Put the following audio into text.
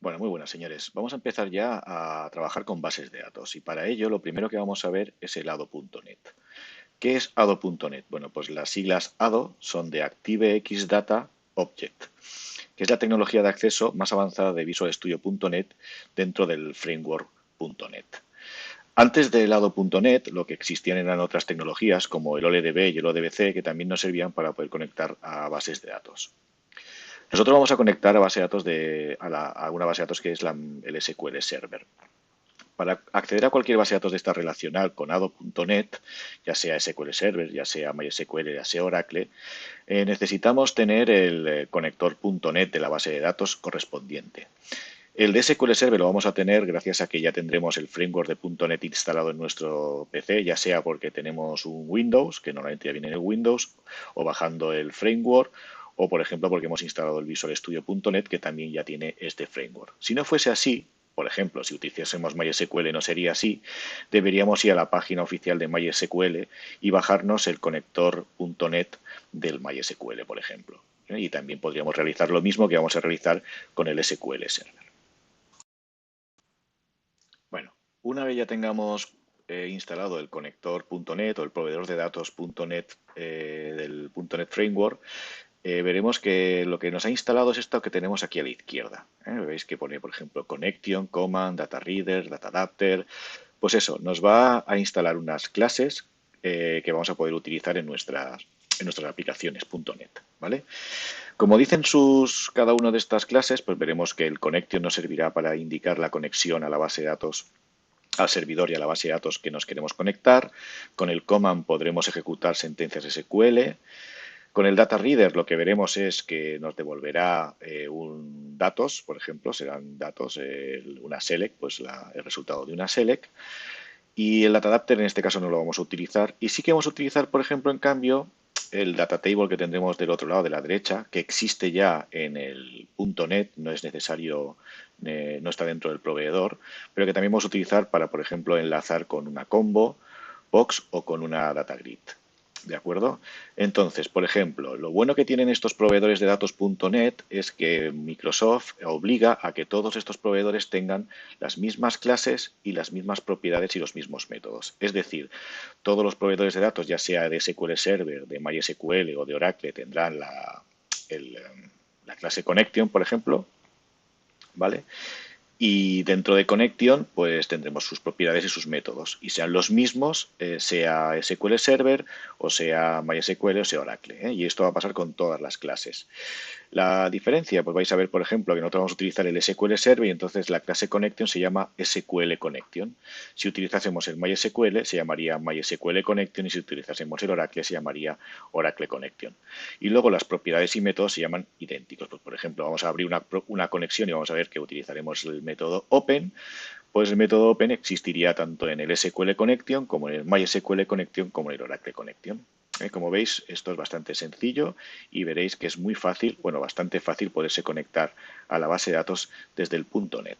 Bueno, muy buenas, señores. Vamos a empezar ya a trabajar con bases de datos y para ello lo primero que vamos a ver es el ADO.NET. ¿Qué es ADO.NET? Bueno, pues las siglas ADO son de ActiveX Data Object, que es la tecnología de acceso más avanzada de Visual Studio.NET dentro del framework.NET. Antes del ADO.NET, lo que existían eran otras tecnologías como el OLDB y el ODBC que también nos servían para poder conectar a bases de datos. Nosotros vamos a conectar a base de datos a una base de datos que es el SQL Server. Para acceder a cualquier base de datos de esta relacional con ADO.NET, ya sea SQL Server, ya sea MySQL, ya sea Oracle, necesitamos tener el conector .NET de la base de datos correspondiente. El de SQL Server lo vamos a tener gracias a que ya tendremos el framework de .NET instalado en nuestro PC, ya sea porque tenemos un Windows, que normalmente ya viene en el Windows, o bajando el framework, o por ejemplo porque hemos instalado el Visual Studio.NET, que también ya tiene este framework. Si no fuese así, por ejemplo, si utilizásemos MySQL no sería así, deberíamos ir a la página oficial de MySQL y bajarnos el conector .NET del MySQL, por ejemplo. Y también podríamos realizar lo mismo que vamos a realizar con el SQL Server. Bueno, una vez ya tengamos instalado el conector .NET o el proveedor de datos .NET del .NET Framework, veremos que lo que nos ha instalado es esto que tenemos aquí a la izquierda. Veis que pone, por ejemplo, Connection, Command, Data Reader, Data Adapter. Pues eso, nos va a instalar unas clases que vamos a poder utilizar en nuestras aplicaciones .NET, ¿vale? Como dicen cada una de estas clases, pues veremos que el Connection nos servirá para indicar la conexión a la base de datos al servidor y a la base de datos que nos queremos conectar. Con el command podremos ejecutar sentencias SQL. Con el data reader lo que veremos es que nos devolverá datos, por ejemplo, serán datos, una select, pues el resultado de una select. Y el data adapter en este caso no lo vamos a utilizar. Y sí que vamos a utilizar, por ejemplo, en cambio, el data table que tendremos del otro lado de la derecha, que existe ya en el .NET, no es necesario, no está dentro del proveedor, pero que también vamos a utilizar para, por ejemplo, enlazar con una combo, box o con una data grid. ¿De acuerdo? Entonces, por ejemplo, lo bueno que tienen estos proveedores de datos.NET es que Microsoft obliga a que todos estos proveedores tengan las mismas clases y las mismas propiedades y los mismos métodos. Es decir, todos los proveedores de datos, ya sea de SQL Server, de MySQL o de Oracle, tendrán la clase Connection, por ejemplo, ¿vale? Y dentro de Connection, pues tendremos sus propiedades y sus métodos. Y sean los mismos, sea SQL Server, o sea MySQL, o sea Oracle. Y esto va a pasar con todas las clases. La diferencia, pues vais a ver, por ejemplo, que nosotros vamos a utilizar el SQL Server y entonces la clase Connection se llama SQL Connection. Si utilizásemos el MySQL, se llamaría MySQL Connection y si utilizásemos el Oracle, se llamaría Oracle Connection. Y luego las propiedades y métodos se llaman idénticos. Pues, por ejemplo, vamos a abrir una conexión y vamos a ver que utilizaremos el método Open. Pues el método Open existiría tanto en el SQL Connection como en el MySQL Connection como en el Oracle Connection. Como veis, esto es bastante sencillo y veréis que es muy fácil, bueno, bastante fácil poderse conectar a la base de datos desde el .NET.